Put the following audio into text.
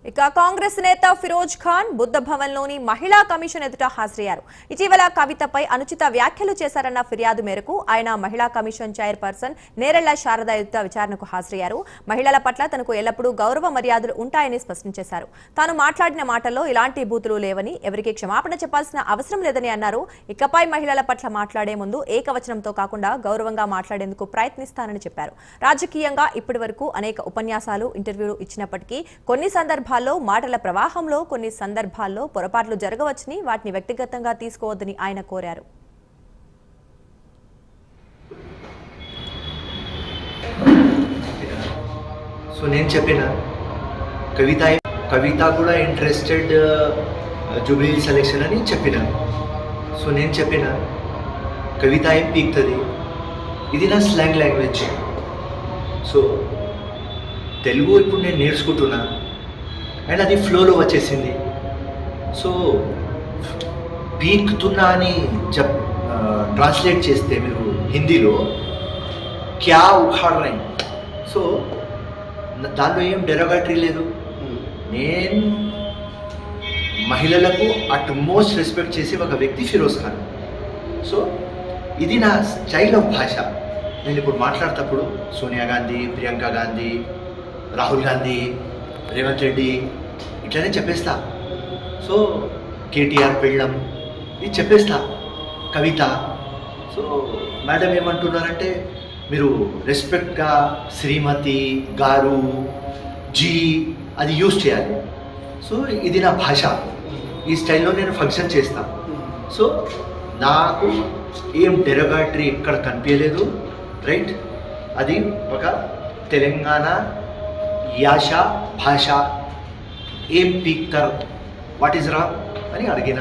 ఇక కాంగ్రెస్ నేత ఫిరోజ్ ఖాన్ బుద్ధ భవన్ లోని మహిళా కమిషన్ ఎదుట హాజరయ్యారు. ఇటీవల కవితపై అనుచిత వ్యాఖ్యలు చేశారన్న ఫిర్యాదు మేరకు ఆయన మహిళా కమిషన్ చైర్పర్సన్ నేరెళ్ల శారద ఎదుట విచారణకు హాజరయ్యారు. మహిళల పట్ల తనకు ఎల్లప్పుడూ గౌరవ మర్యాదలు ఉంటాయని స్పష్టం చేశారు. తాను మాట్లాడిన మాటల్లో ఇలాంటి బూతులు లేవని, ఎవరికి క్షమాపణ చెప్పాల్సిన అవసరం లేదని అన్నారు. ఇకపై మహిళల పట్ల మాట్లాడే ముందు ఏకవచనంతో కాకుండా గౌరవంగా మాట్లాడేందుకు ప్రయత్నిస్తానని చెప్పారు. రాజకీయంగా ఇప్పటి వరకు అనేక ఉపన్యాసాలు, ఇంటర్వ్యూలు ఇచ్చినప్పటికీ కొన్ని సందర్భాల్లో మాటల ప్రవాహంలో కొన్ని సందర్భాల్లో పొరపాట్లు జరగవచ్చని, వాటిని వ్యక్తిగతంగా తీసుకోవద్దని ఆయన కోరారు. సో నేను చెప్పిన కవిత కూడా ఇంట్రెస్టెడ్ జూబ్లీ సెలెక్షన్ అని చెప్పిన. సో నేను చెప్పిన కవిత ఏం పీక్తుంది, ఇది నా స్లాంగ్ లాంగ్వేజ్. సో తెలుగు ఇప్పుడు నేను నేర్చుకుంటున్నా అండ్ అది ఫ్లోలో వచ్చేసింది. సో పీక్తున్నా అని ట్రాన్స్లేట్ చేస్తే మీరు హిందీలో క్యా ఉఖాడ్ రహే. సో దాంట్లో ఏం డెరోగేటరీ లేదు. నేను మహిళలకు అట్మోస్ట్ రెస్పెక్ట్ చేసే ఒక వ్యక్తి ఫిరోజ్ ఖాన్. సో ఇది నా స్టైల్ ఆఫ్ భాష. నేను ఇప్పుడు మాట్లాడేటప్పుడు సోనియా గాంధీ, ప్రియాంక గాంధీ, రాహుల్ గాంధీ, రేవంత్ రెడ్డి ఇట్లనే చెప్పేస్తా. సో కేటీఆర్ పెళ్ళం ఇది చెప్పేస్తా. కవిత. సో మేడం ఏమంటున్నారంటే మీరు రెస్పెక్ట్గా శ్రీమతి గారు, జీ అది యూజ్ చేయాలి. సో ఇది నా భాష. ఈ స్టైల్లో నేను ఫంక్షన్ చేస్తాను. సో నాకు ఏం డెరోగేటరీ ఇక్కడ కనిపించలేదు. రైట్, అది ఒక తెలంగాణ యాస భాష. ఏం పీక్తారు, వాట్ ఈజ్ రాంగ్ అని అడిగిన.